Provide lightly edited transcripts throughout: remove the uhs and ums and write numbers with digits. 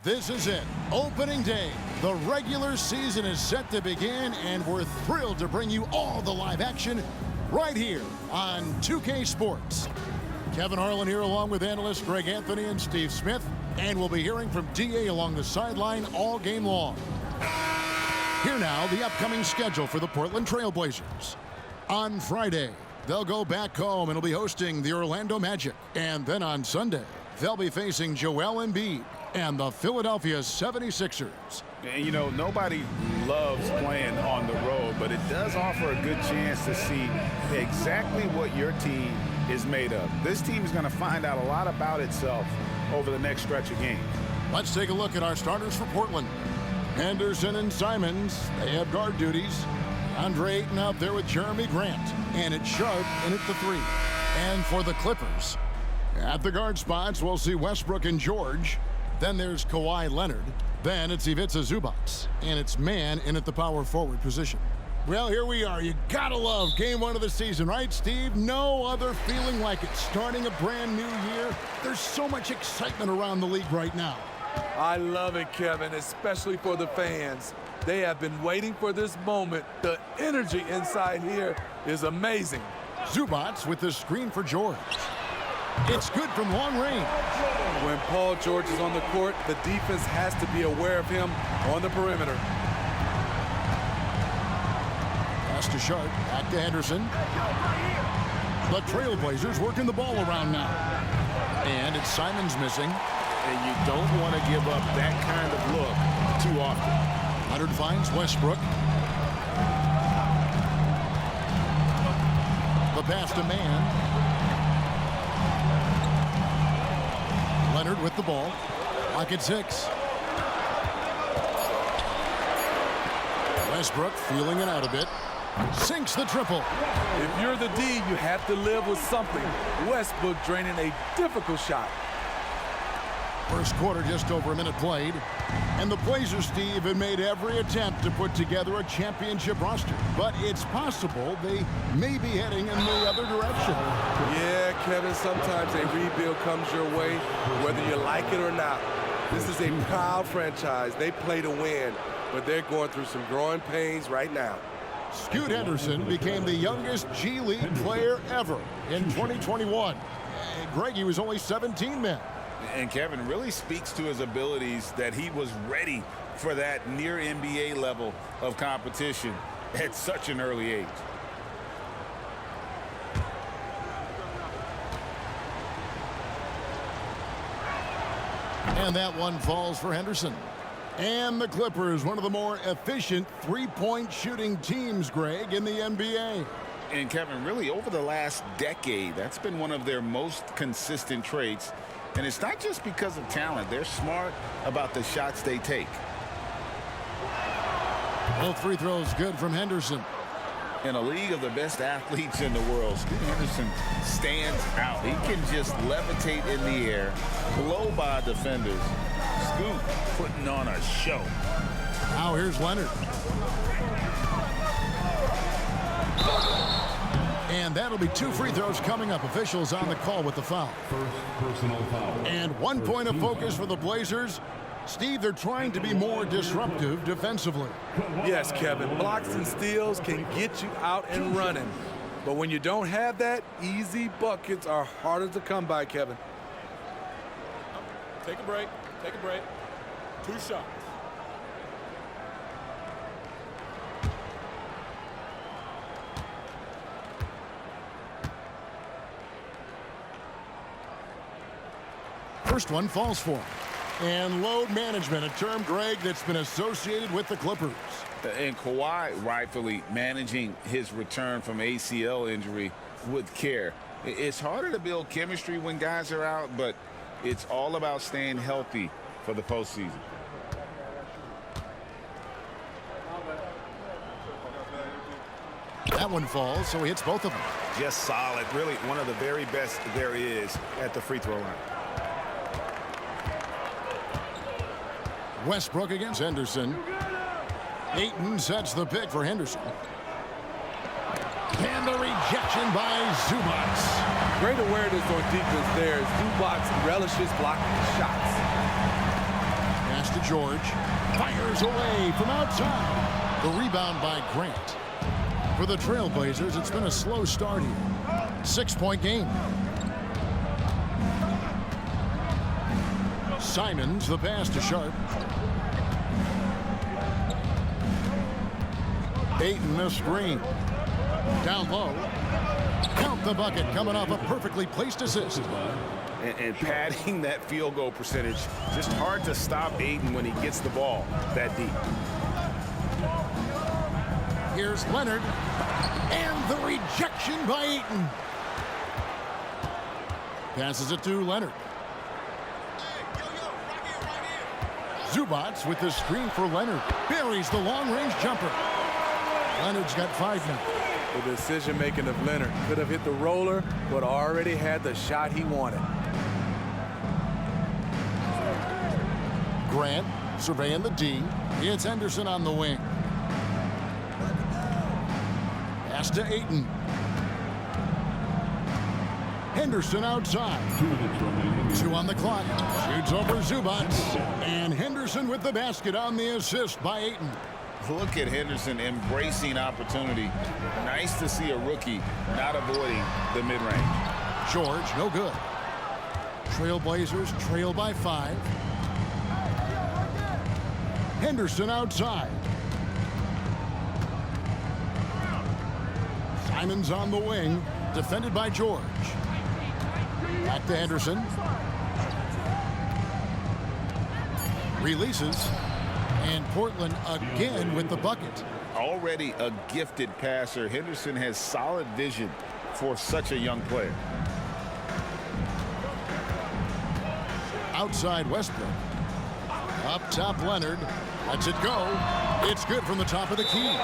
This is it. Opening day. The regular season is set to begin, and we're thrilled to bring you all the live action right here on 2K Sports. Kevin Harlan here along with analysts Greg Anthony and Steve Smith, and we'll be hearing from DA along the sideline all game long. Here now, the upcoming schedule for the Portland Trailblazers. On Friday, they'll go back home and will be hosting the Orlando Magic. And then on Sunday, they'll be facing Joel Embiid and the Philadelphia 76ers. And you know, nobody loves playing on the road, but it does offer a good chance to see exactly what your team is made of. This team is going to find out a lot about itself over the next stretch of games. Let's take a look at our starters for Portland. Henderson and Simons, they have guard duties. Andre Ayton out there with Jeremy Grant. And it's Sharp in at the 3. And for the Clippers, at the guard spots, we'll see Westbrook and George. Then there's Kawhi Leonard. Then it's Ivica Zubac. And it's Man in at the power forward position. Well, here we are. You gotta love game one of the season, right, Steve? No other feeling like it. Starting a brand new year. There's so much excitement around the league right now. I love it, Kevin, especially for the fans. They have been waiting for this moment. The energy inside here is amazing. Zubac with the screen for George. It's good from long range. When Paul George is on the court, the defense has to be aware of him on the perimeter. Pass to Sharp, back to Henderson. The Trailblazers working the ball around now. And it's Simons missing. And you don't want to give up that kind of look too often. Leonard finds Westbrook. The pass to Man. Leonard with the ball. Lock at 6. Westbrook feeling it out a bit. Sinks the triple. If you're the D, you have to live with something. Westbrook draining a difficult shot. First quarter, just over a minute played. And the Blazers, Steve, have made every attempt to put together a championship roster. But it's possible they may be heading in the other direction. Yeah, Kevin, sometimes a rebuild comes your way, whether you like it or not. This is a proud franchise. They play to win, but they're going through some growing pains right now. Scoot Henderson became the youngest G League player ever in 2021. Greg, he was only 17 then. And Kevin really speaks to his abilities that he was ready for that near NBA level of competition at such an early age. And that one falls for Henderson. And the Clippers, one of the more efficient three-point shooting teams, Greg, in the NBA. And Kevin, really over the last decade, that's been one of their most consistent traits. And it's not just because of talent. They're smart about the shots they take. Both free throws good from Henderson. In a league of the best athletes in the world, Scoot Henderson stands out. He can just levitate in the air, blow by defenders. Scoot putting on a show. Now here's Leonard. And that'll be 2 free throws coming up. Officials on the call with the foul. First personal foul. And 1 point of focus for the Blazers. Steve, they're trying to be more disruptive defensively. Yes, Kevin, blocks and steals can get you out and running. But when you don't have that, easy buckets are harder to come by, Kevin. Take a break. Take a break. 2 shots. First one falls for him. And load management, a term, Greg, that's been associated with the Clippers. And Kawhi rightfully managing his return from ACL injury with care. It's harder to build chemistry when guys are out, but it's all about staying healthy for the postseason. That one falls, so he hits both of them. Just solid. Really one of the very best there is at the free throw line. Westbrook against Henderson. Ayton sets the pick for Henderson. And the rejection by Zubac. Great awareness on defense there. Zubac relishes blocking shots. George fires away from outside. The rebound by Grant. For the Trailblazers, it's been a slow start here. 6-point game. Simons, the pass to Sharp. Ayton, the screen. Down low. Count the bucket, coming off a perfectly placed assist. And padding that field goal percentage, just hard to stop Ayton when he gets the ball that deep. Here's Leonard, and the rejection by Ayton. Passes it to Leonard. Zubats with the screen for Leonard. Buries the long-range jumper. Leonard's got 5 now. The decision-making of Leonard could have hit the roller, but already had the shot he wanted. Grant surveying the D. It's Henderson on the wing. Pass to Ayton. Henderson outside. 2 on the clock. Shoots over Zubats. And Henderson with the basket on the assist by Ayton. Look at Henderson embracing opportunity. Nice to see a rookie not avoiding the mid-range. George, no good. Trailblazers trail by 5. Henderson outside. Simons on the wing, defended by George. Back to Henderson. Releases. And Portland again with the bucket. Already a gifted passer, Henderson has solid vision for such a young player. Outside Westbrook. Up top Leonard. Lets it go. It's good from the top of the key.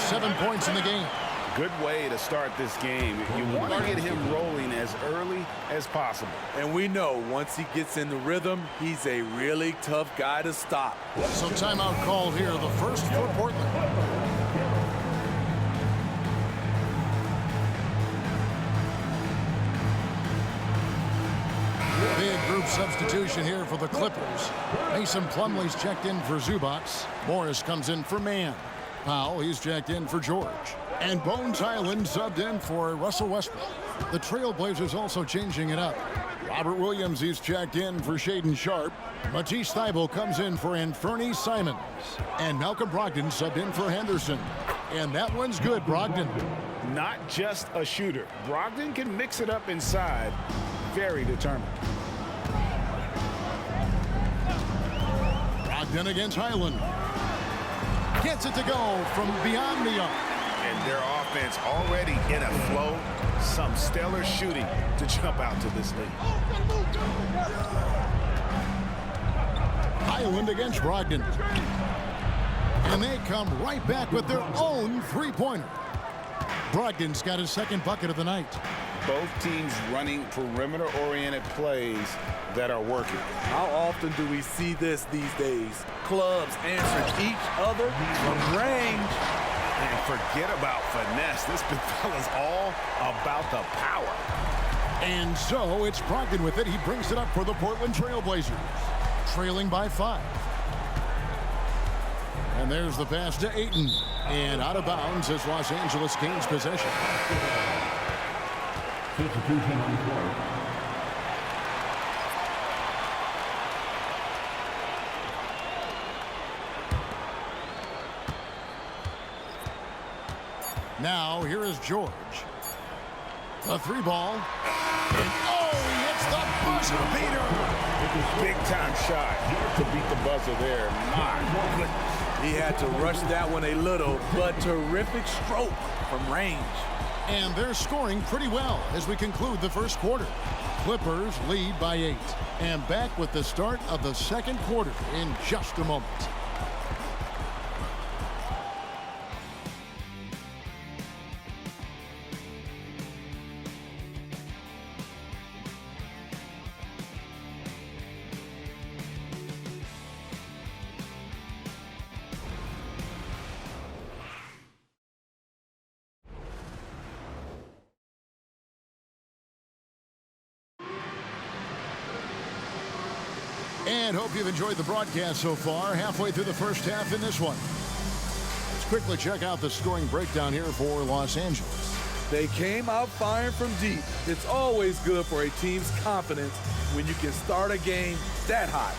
7 points in the game. Good way to start this game. You want to get him rolling as early as possible. And we know once he gets in the rhythm, he's a really tough guy to stop. So timeout called here, the first for Portland. Big group substitution here for the Clippers. Mason Plumlee's checked in for Zubats. Morris comes in for Mann. Powell, he's checked in for George. And Bones Highland subbed in for Russell Westbrook. The Trailblazers also changing it up. Robert Williams, he's checked in for Shaedon Sharp. Matisse Thybulle comes in for Anthony Simons. And Malcolm Brogdon subbed in for Henderson. And that one's good, Brogdon. Not just a shooter. Brogdon can mix it up inside. Very determined. Brogdon against Highland. Gets it to go from beyond the arc. And their offense already in a flow. Some stellar shooting to jump out to this lead. Highland against Brogdon. And they come right back with their own three-pointer. Brogdon's got his second bucket of the night. Both teams running perimeter-oriented plays that are working. How often do we see this these days? Clubs answering each other from range. And forget about finesse. This big fella's all about the power. And so it's Brogdon with it. He brings it up for the Portland Trailblazers. Trailing by 5. And there's the pass to Ayton. And out of bounds as Los Angeles gains possession. Substitution on the floor. Now here is George. The 3-ball. And he hits the buzzer beater. Big time shot to beat the buzzer there. My goodness. He had to rush that one a little, but terrific stroke from range. And they're scoring pretty well as we conclude the first quarter. Clippers lead by 8. And back with the start of the second quarter in just a moment. And hope you've enjoyed the broadcast so far. Halfway through the first half in this one. Let's quickly check out the scoring breakdown here for Los Angeles. They came out firing from deep. It's always good for a team's confidence when you can start a game that hot.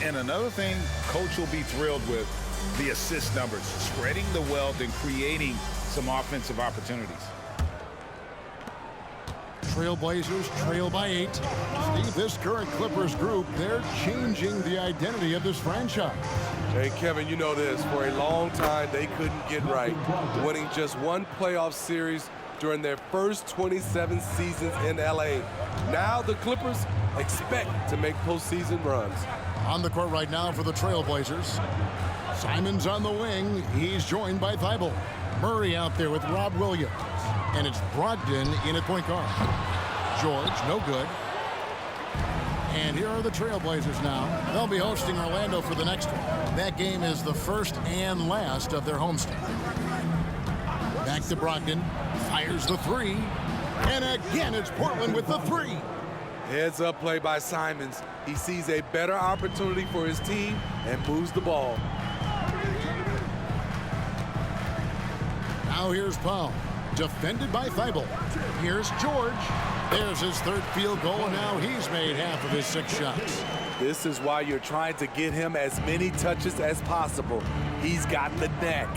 And another thing coach will be thrilled with, the assist numbers, spreading the wealth and creating some offensive opportunities. Trailblazers trail by 8. Steve, this current Clippers group, they're changing the identity of this franchise. Hey, Kevin, you know this. For a long time, they couldn't get right, winning just one playoff series during their first 27 seasons in L.A. Now the Clippers expect to make postseason runs. On the court right now for the Trailblazers. Simons on the wing. He's joined by Thibault. Murray out there with Rob Williams. And it's Brogdon in at point guard. George, no good. And here are the Trailblazers now. They'll be hosting Orlando for the next one. That game is the first and last of their homestand. Back to Brogdon. Fires the three. And again, it's Portland with the three. Heads up play by Simons. He sees a better opportunity for his team and moves the ball. Now here's Powell. Defended by Thibault. Here's George. There's his third field goal, and now he's made half of his 6 shots. This is why you're trying to get him as many touches as possible. He's got the neck.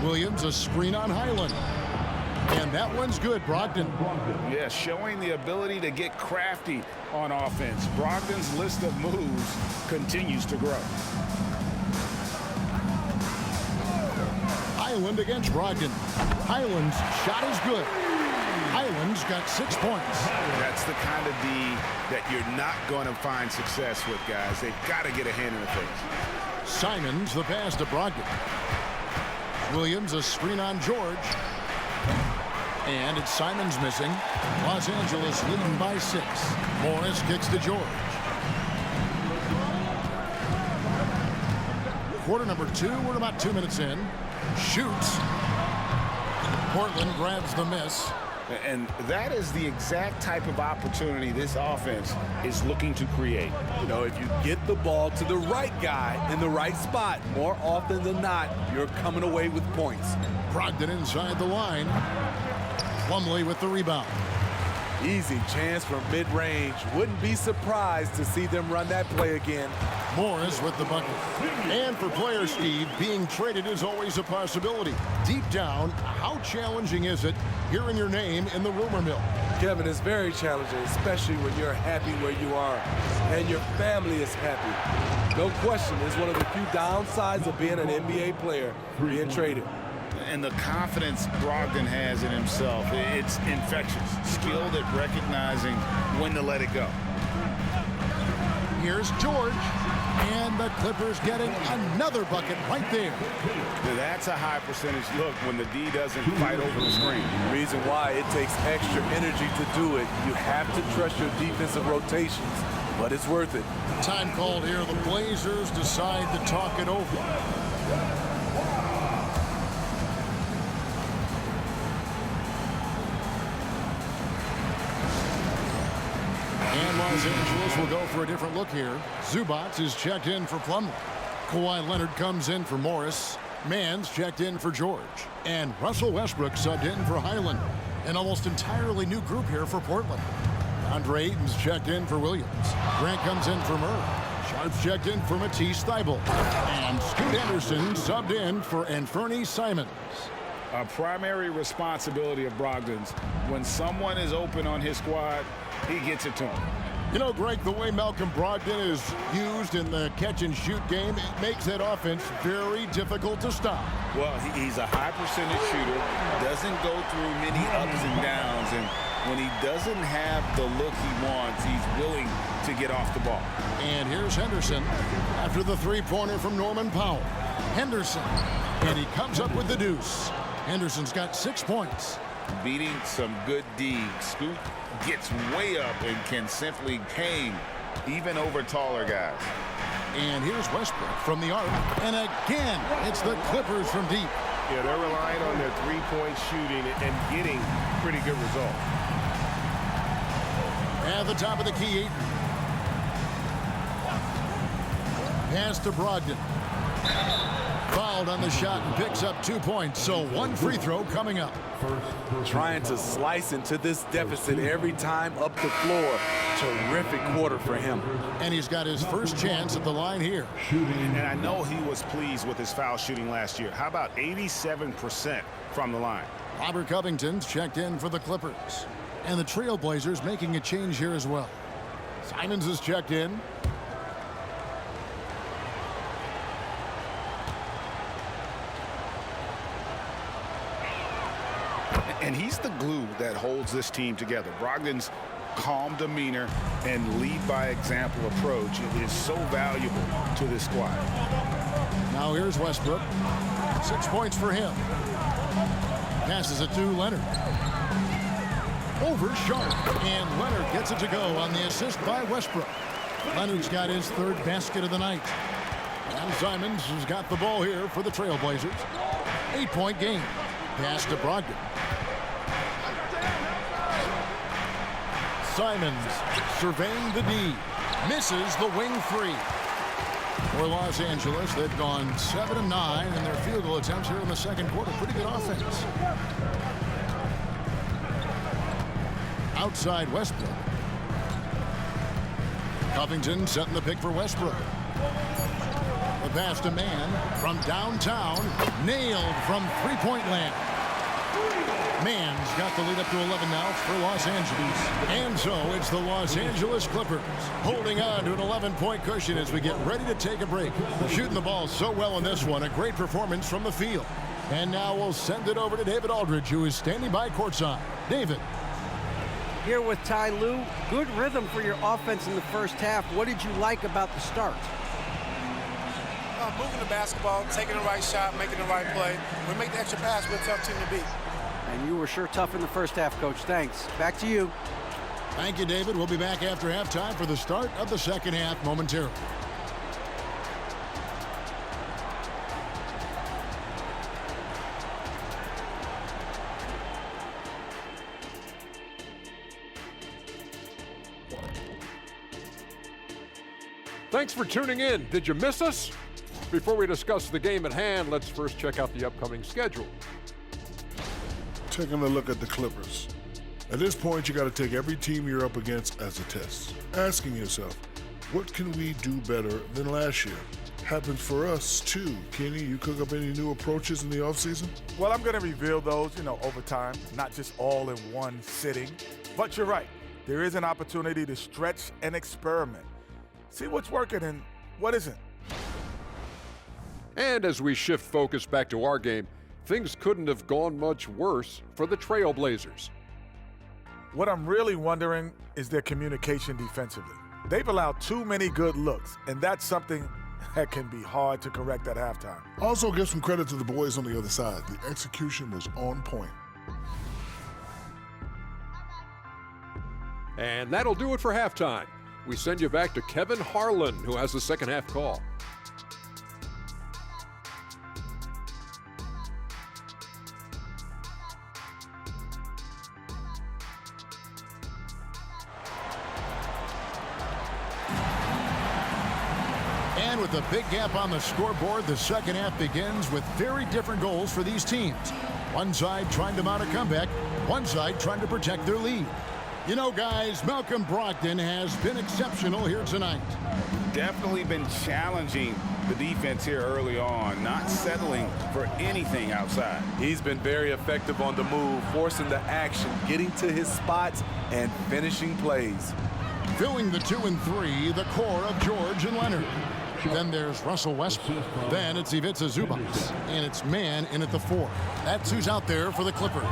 Williams, a screen on Highland. And that one's good, Brogdon. Yeah, showing the ability to get crafty on offense. Brogdon's list of moves continues to grow. Highland against Brogdon. Highland's shot is good. Highland's got 6 points. That's the kind of D that you're not going to find success with, guys. They've got to get a hand in the face. Simons, the pass to Brogdon. Williams, a screen on George. And it's Simons missing. Los Angeles leading by 6. Morris kicks to George. Quarter number 2. We're about 2 minutes in. Shoots. Portland grabs the miss. And that is the exact type of opportunity this offense is looking to create. You know, if you get the ball to the right guy in the right spot, more often than not, you're coming away with points. Brogdon inside the line. Plumlee with the rebound. Easy chance from mid-range. Wouldn't be surprised to see them run that play again. Morris with the bucket. And for players, Steve, being traded is always a possibility. Deep down, how challenging is it hearing your name in the rumor mill? Kevin, it's very challenging, especially when you're happy where you are and your family is happy. No question, it's one of the few downsides of being an NBA player, being traded. And the confidence Brogdon has in himself, it's infectious. Skilled at recognizing when to let it go. Here's George. And the Clippers getting another bucket right there. That's a high percentage look when the D doesn't fight over the screen. The reason why it takes extra energy to do it. You have to trust your defensive rotations, but it's worth it. Time called here. The Blazers decide to talk it over. And Los Angeles will go for a different look here. Zubac is checked in for Plumlee. Kawhi Leonard comes in for Morris. Mann's checked in for George. And Russell Westbrook subbed in for Highland. An almost entirely new group here for Portland. Andre Ayton's checked in for Williams. Grant comes in for Murray. Sharp's checked in for Matisse Thybulle. And Scoot Henderson subbed in for Anthony Simons. A primary responsibility of Brogdon's. When someone is open on his squad, he gets it to him. You know, Greg, the way Malcolm Brogdon is used in the catch-and-shoot game, it makes that offense very difficult to stop. Well, he's a high percentage shooter, doesn't go through many ups and downs, and when he doesn't have the look he wants, he's willing to get off the ball. And here's Henderson after the three-pointer from Norman Powell. Henderson, and he comes up with the deuce. Henderson's got 6 points. Beating some good D. Scoot gets way up and can simply hang even over taller guys. And here's Westbrook from the arc. And again, it's the Clippers from deep. Yeah, they're relying on their three-point shooting and getting pretty good results. At the top of the key, Ayton. Pass to Brogdon. Fouled on the shot and picks up 2 points. So 1 free throw coming up. Trying to slice into this deficit every time up the floor. Terrific quarter for him. And he's got his first chance at the line here. And I know he was pleased with his foul shooting last year. How about 87% from the line? Robert Covington's checked in for the Clippers. And the Trailblazers making a change here as well. Simons is checked in. And he's the glue that holds this team together. Brogdon's calm demeanor and lead by example approach is so valuable to this squad. Now here's Westbrook. 6 points for him. Passes it to Leonard. Over Sharp. And Leonard gets it to go on the assist by Westbrook. Leonard's got his 3rd basket of the night. And Simons has got the ball here for the Trailblazers. 8-point game. Pass to Brogdon. Simons surveying the D. Misses the wing 3. For Los Angeles, they've gone 7 of 9 in their field goal attempts here in the second quarter. Pretty good offense. Outside Westbrook. Covington setting the pick for Westbrook. The pass to Mann from downtown. Nailed from three-point land. Mann's got the lead up to 11 now for Los Angeles. And so it's the Los Angeles Clippers holding on to an 11-point cushion as we get ready to take a break. Shooting the ball so well in this one. A great performance from the field. And now we'll send it over to David Aldridge, who is standing by courtside. David. Here with Ty Lue. Good rhythm for your offense in the first half. What did you like about the start? Moving the basketball, taking the right shot, making the right play. We make the extra pass, we're a tough team to beat. And you were sure tough in the first half, Coach. Thanks. Back to you. Thank you, David. We'll be back after halftime for the start of the second half momentarily. Thanks for tuning in. Did you miss us? Before we discuss the game at hand, let's first check out the upcoming schedule. Taking a look at the Clippers. At this point, you got to take every team you're up against as a test. Asking yourself, what can we do better than last year? Happens for us, too. Kenny, you cook up any new approaches in the offseason? Well, I'm going to reveal those, over time, not just all in one sitting. But you're right. There is an opportunity to stretch and experiment. See what's working and what isn't. And as we shift focus back to our game, things couldn't have gone much worse for the Trailblazers. What I'm really wondering is their communication defensively. They've allowed too many good looks, and that's something that can be hard to correct at halftime. Also, give some credit to the boys on the other side. The execution was on point. And that'll do it for halftime. We send you back to Kevin Harlan, who has the second half call. And with a big gap on the scoreboard, the second half begins with very different goals for these teams. One side trying to mount a comeback, one side trying to protect their lead. You know, guys, Malcolm Brogdon has been exceptional here tonight. Definitely been challenging the defense here early on, not settling for anything outside. He's been very effective on the move, forcing the action, getting to his spots, and finishing plays. Filling the 2 and 3, the core of George and Leonard. Then there's Russell Westbrook. Then it's Ivica Zubac. And it's Mann in at the 4. That's who's out there for the Clippers.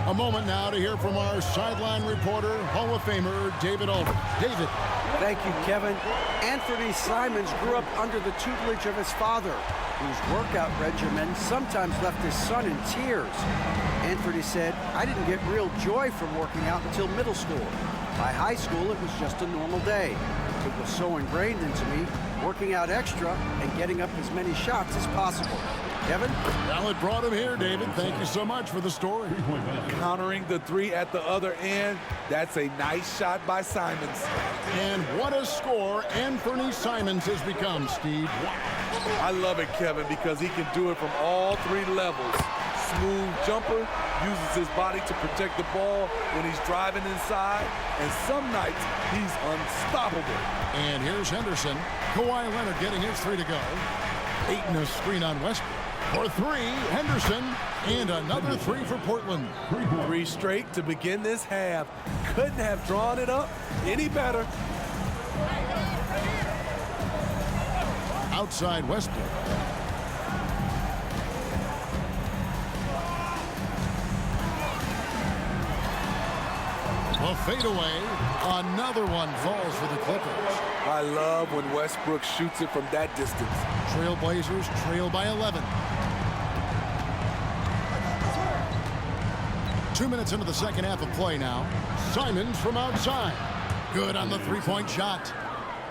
A moment now to hear from our sideline reporter, Hall of Famer David Aldridge. David. Thank you, Kevin. Anthony Simons grew up under the tutelage of his father, whose workout regimen sometimes left his son in tears. Anthony said, "I didn't get real joy from working out until middle school. By high school, it was just a normal day." It was so ingrained into me, working out extra and getting up as many shots as possible. Kevin? Well, it brought him here, David. Thank you so much for the story. Countering the three at the other end. That's a nice shot by Simons. And what a score Anthony Simons has become, Steve. I love it, Kevin, because he can do it from all three levels. Smooth jumper, uses his body to protect the ball when he's driving inside, and some nights he's unstoppable. And here's Henderson. Kawhi Leonard getting his three to go. Ayton a screen on Westbrook. For three, Henderson, and another three for Portland. Three straight to begin this half. Couldn't have drawn it up any better. Outside Westbrook. A fadeaway. Another one falls for the Clippers. I love when Westbrook shoots it from that distance. Trailblazers trail by 11. 2 minutes into the second half of play now. Simons from outside. Good on the three-point shot.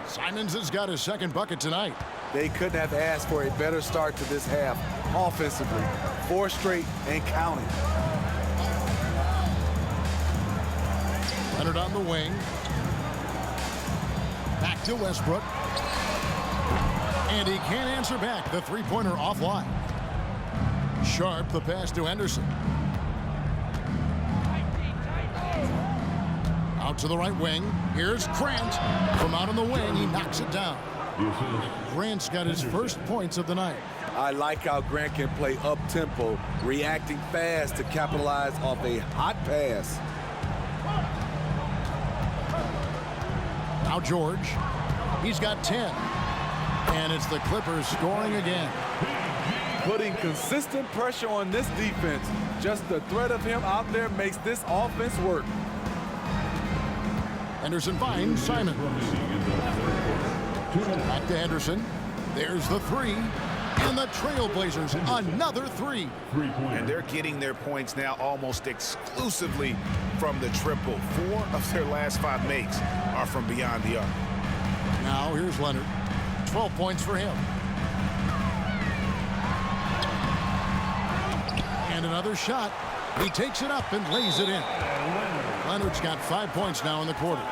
Simons has got his second bucket tonight. They couldn't have asked for a better start to this half offensively. 4 straight and counting. Leonard on the wing. Back to Westbrook. And he can't answer back. The three-pointer offline. Sharp, the pass to Henderson. Out to the right wing. Here's Grant. From out on the wing, he knocks it down. Grant's got his first points of the night. I like how Grant can play up-tempo, reacting fast to capitalize off a hot pass. Now George. He's got 10. And it's the Clippers scoring again. Putting consistent pressure on this defense. Just the threat of him out there makes this offense work. Henderson finds Simon. Back to Henderson. There's the three. And the Trailblazers, another three. And they're getting their points now almost exclusively from the triple. 4 of their last 5 makes are from beyond the arc. Now here's Leonard. 12 points for him. And another shot. He takes it up and lays it in. Leonard's got 5 points now in the quarter.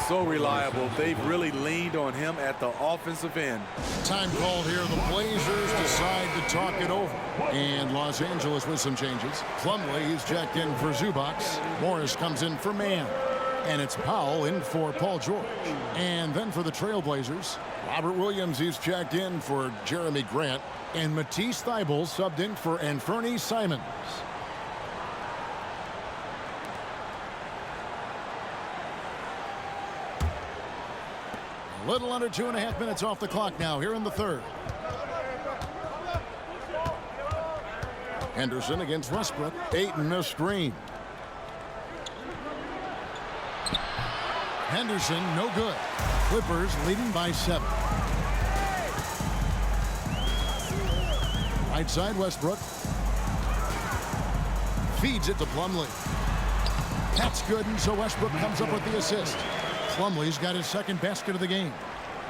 So reliable. They've really leaned on him at the offensive end. Time called here. The Blazers decide to talk it over. And Los Angeles with some changes. Plumlee is checked in for Zubac. Morris comes in for Mann. And it's Powell in for Paul George. And then for the Trailblazers, Robert Williams is checked in for Jeremy Grant. And Matisse Thybulle subbed in for Anthony Simons. A little under 2.5 minutes off the clock now here in the third. Henderson against Westbrook. Ayton a screen. Henderson no good. Clippers leading by 7. Right side Westbrook. Feeds it to Plumlee. That's good, and so Westbrook comes up with the assist. Plumlee's got his second basket of the game.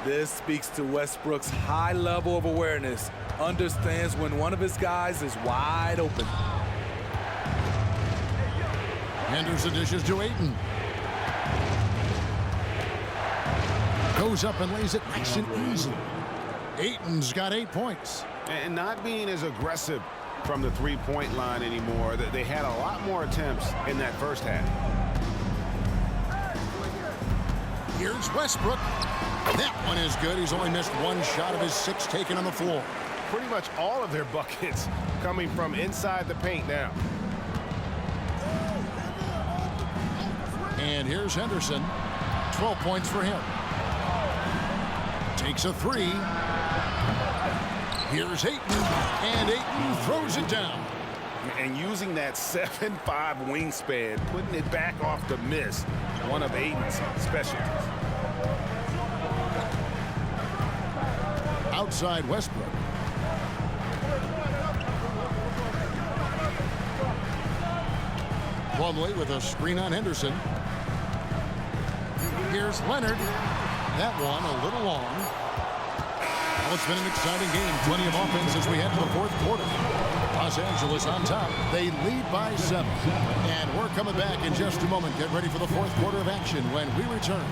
This speaks to Westbrook's high level of awareness. Understands when one of his guys is wide open. Henderson dishes to Ayton. Goes up and lays it nice and easy. Ayton's got 8 points. And not being as aggressive from the three-point line anymore. They had a lot more attempts in that first half. Here's Westbrook. That one is good. He's only missed 1 shot of his 6 taken on the floor. Pretty much all of their buckets coming from inside the paint now. And here's Henderson. 12 points for him. Takes a 3. Here's Ayton. And Ayton throws it down. And using that 7'5" wingspan, putting it back off the miss, one of Ayton's specialties. Outside Westbrook. Plumlee with a screen on Henderson. Here's Leonard. that one a little long. Well, it's been an exciting game. Plenty of offense as we head to the fourth quarter. Los Angeles on top. They lead by 7. And we're coming back in just a moment. Get ready for the fourth quarter of action when we return.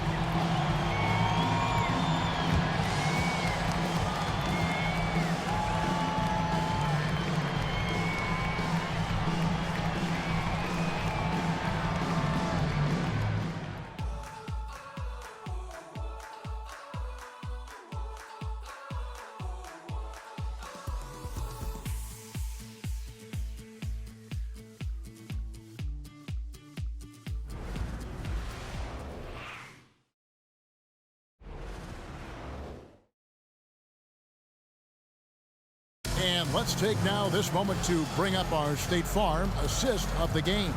And let's take now this moment to bring up our State Farm assist of the game.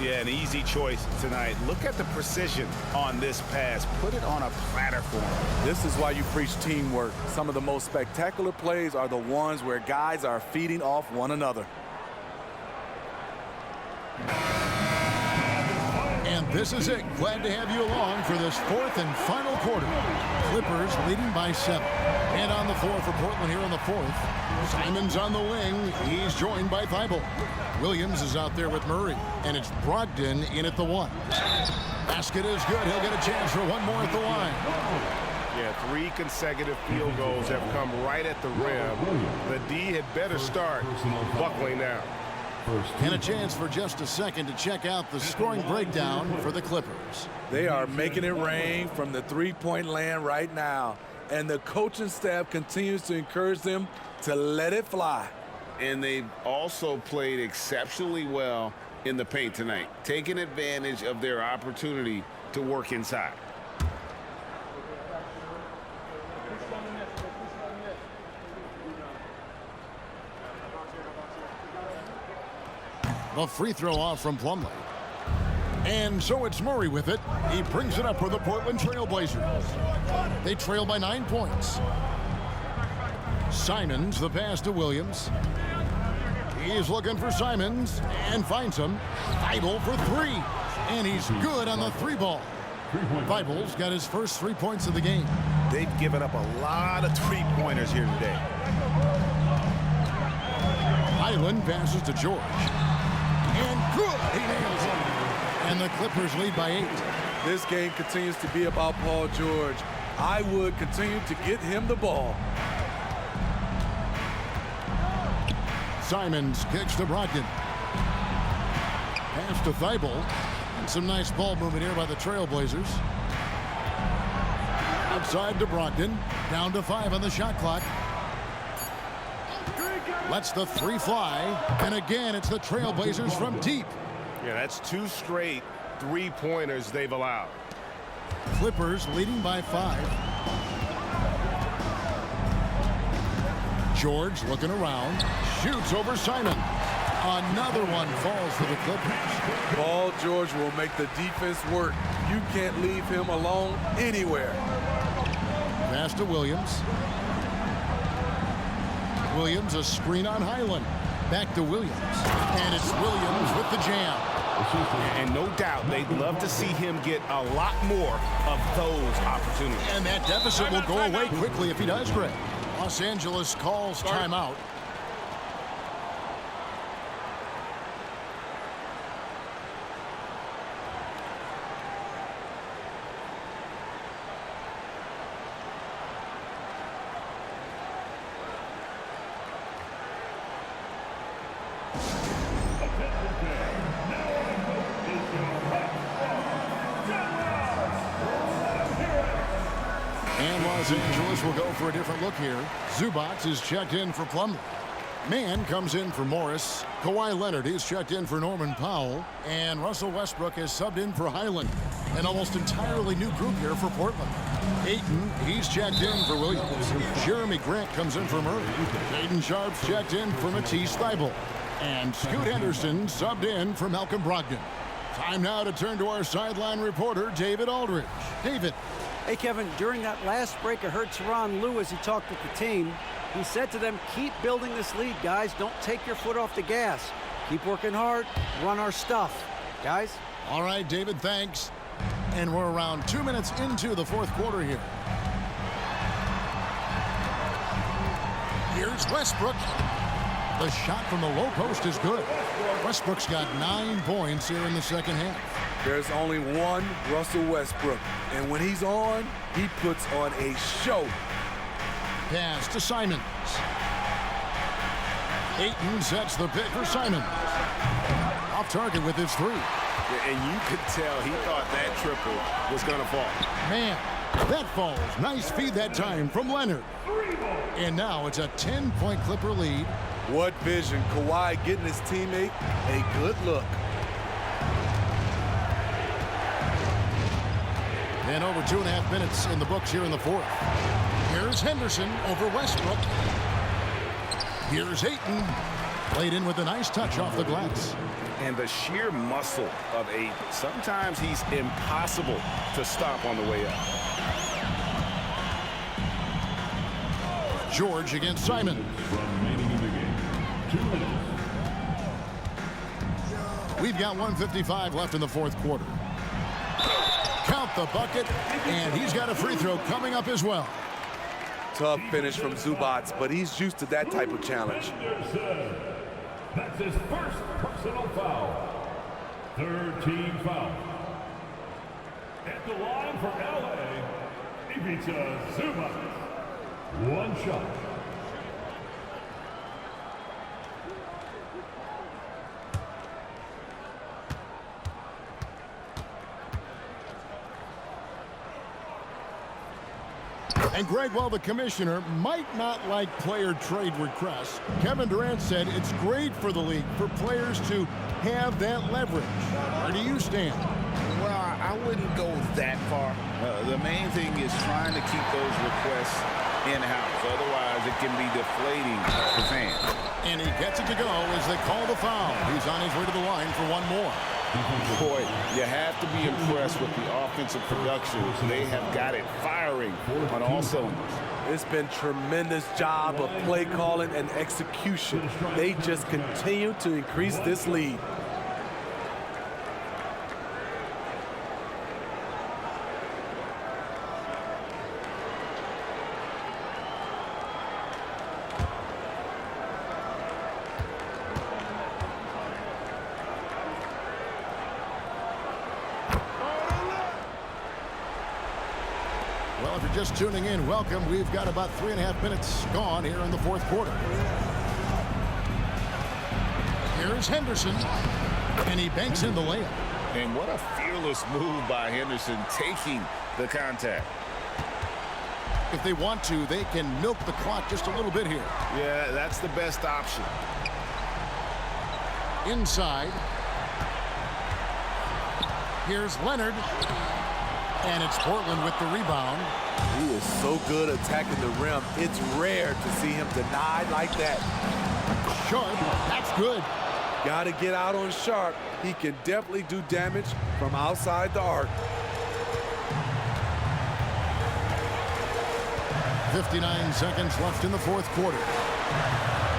Yeah, an easy choice tonight. Look at the precision on this pass. Put it on a platter for him. This is why you preach teamwork. Some of the most spectacular plays are the ones where guys are feeding off one another. And this is it. Glad to have you along for this fourth and final quarter. Clippers leading by 7. And on the floor for Portland here in the fourth. Simons on the wing. He's joined by Thibault. Williams is out there with Murray. And it's Brogdon in at the 1. Basket is good. He'll get a chance for one more at the line. Yeah, 3 consecutive field goals have come right at the rim. The D had better start buckling down. And a chance for just a second to check out the scoring breakdown for the Clippers. They are making it rain from the three-point land right now. And the coaching staff continues to encourage them to let it fly. And they've also played exceptionally well in the paint tonight, taking advantage of their opportunity to work inside. The free throw off from Plumlee. And so it's Murray with it. He brings it up for the Portland Trailblazers. They trail by 9 points. Simons, the pass to Williams. He's looking for Simons and finds him. Thibault for 3. And he's good on the 3 ball. Thibault's got his first 3 points of the game. They've given up a lot of 3-pointers here today. Highland passes to George. And good! He nails it. And the Clippers lead by 8. This game continues to be about Paul George. I would continue to get him the ball. Simons kicks to Brogdon. Pass to Thibault. And some nice ball movement here by the Trailblazers. Outside to Brogdon. Down to 5 on the shot clock. Lets the 3 fly. And again, it's the Trailblazers from deep. Yeah, that's 2 straight 3-pointers they've allowed. Clippers leading by 5. George looking around. Shoots over Simon. Another one falls for the Clippers. Paul George will make the defense work. You can't leave him alone anywhere. Pass to Williams. Williams, a screen on Highland. Back to Williams. And it's Williams with the jam. And no doubt they'd love to see him get a lot more of those opportunities. And that deficit will go away quickly if he does, Greg. Los Angeles calls timeout. And Los Angeles will go for a different look here. Zubac is checked in for Plumlee. Mann comes in for Morris. Kawhi Leonard is checked in for Norman Powell. And Russell Westbrook is subbed in for Highland. An almost entirely new group here for Portland. Ayton, he's checked in for Williams. Jeremy Grant comes in for Murray. Jaden Sharp's checked in for Matisse Thibault. And Scoot Henderson subbed in for Malcolm Brogdon. Time now to turn to our sideline reporter, David Aldridge. David. Hey, Kevin, during that last break, I heard Tyronn Lue as he talked with the team. He said to them, keep building this lead, guys. Don't take your foot off the gas. Keep working hard. Run our stuff. Guys? All right, David, thanks. And we're around 2 minutes into the fourth quarter here. Here's Westbrook. The shot from the low post is good. Westbrook's got 9 points here in the second half. There's only one Russell Westbrook, and when he's on, he puts on a show. Pass to Simons. Ayton sets the pick for Simons. Off target with his 3. And you could tell he thought that triple was going to fall. Man, that falls. Nice feed that time from Leonard. And now it's a 10-point Clipper lead. What vision. Kawhi getting his teammate a good look. And over 2.5 minutes in the books here in the fourth. Here's Henderson over Westbrook. Here's Ayton. Played in with a nice touch off the glass. And the sheer muscle of Ayton. Sometimes he's impossible to stop on the way up. George against Simon. Remaining in the game, 2 minutes. We've got 1:55 left in the fourth quarter. Count the bucket, and he's got a free throw coming up as well. Tough finish from Zubac, but he's used to that type of challenge. That's his first personal foul. 3rd team foul. At the line for LA, Ivica Zubac. 1 shot. And Greg, while the commissioner might not like player trade requests, Kevin Durant said it's great for the league for players to have that leverage. Where do you stand? Well, I wouldn't go that far. The main thing is trying to keep those requests in-house. Otherwise, it can be deflating for fans. And he gets it to go as they call the foul. He's on his way to the line for one more. Boy, you have to be impressed with the offensive production. They have got it firing on all cylinders. It's been tremendous job of play calling and execution. They just continue to increase this lead. Well, if you're just tuning in, welcome. We've got about 3.5 minutes gone here in the fourth quarter. Here's Henderson, and he banks in the layup. And what a fearless move by Henderson, taking the contact. If they want to, they can milk the clock just a little bit here. Yeah, that's the best option. Inside. Here's Leonard. And it's Portland with the rebound. He is so good attacking the rim. It's rare to see him denied like that. Sharp, that's good. Got to get out on Sharp. He can definitely do damage from outside the arc. 59 seconds left in the fourth quarter.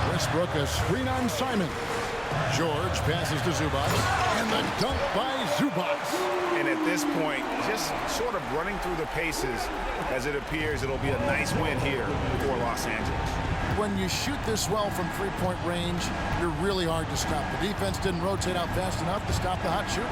Westbrook a screen on Simon. George passes to Zubac. And the dunk by Zubac. And at this point, just sort of running through the paces as it appears it'll be a nice win here for Los Angeles. When you shoot this well from three-point range, you're really hard to stop. The defense didn't rotate out fast enough to stop the hot shooter.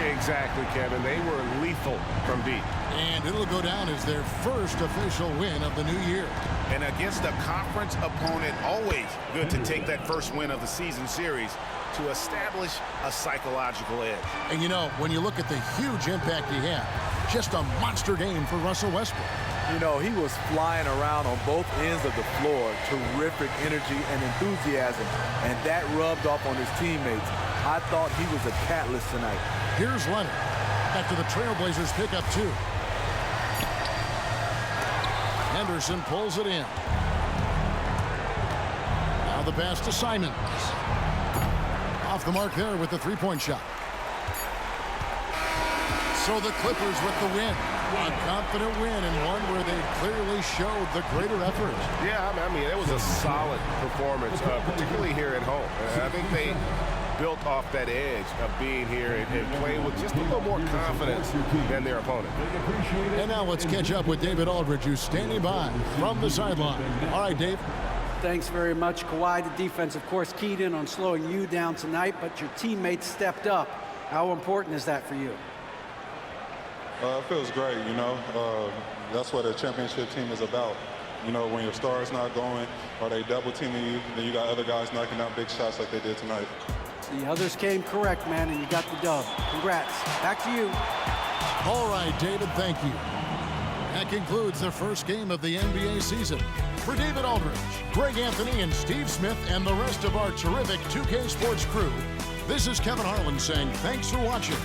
Exactly, Kevin. They were lethal from deep. And it'll go down as their first official win of the new year. And against a conference opponent, always good to take that first win of the season series to establish a psychological edge. And you know, when you look at the huge impact he had, just a monster game for Russell Westbrook. You know, he was flying around on both ends of the floor. Terrific energy and enthusiasm. And that rubbed off on his teammates. I thought he was a catalyst tonight. Here's Leonard. After the Trailblazers pick up 2. Henderson pulls it in. Now the pass to Simons. Off the mark there with the three-point shot. So the Clippers with the win. A confident win and one where they clearly showed the greater effort. Yeah, I mean, it was a solid performance, particularly here at home. I think they built off that edge of being here and playing with just a little more confidence than their opponent. And now let's catch up with David Aldridge, who's standing by from the sideline. All right, Dave. Thanks very much, Kawhi. The defense, of course, keyed in on slowing you down tonight, but your teammates stepped up. How important is that for you? It feels great, you know. That's what a championship team is about. You know, when your star's not going or they double teaming you, then you got other guys knocking down big shots like they did tonight. The others came correct, man, and you got the dub. Congrats. Back to you. All right, David, thank you. That concludes the first game of the NBA season. For David Aldridge, Greg Anthony, and Steve Smith, and the rest of our terrific 2K Sports crew, this is Kevin Harlan saying thanks for watching.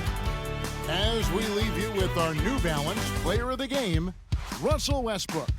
As we leave you with our New Balance Player of the Game, Russell Westbrook.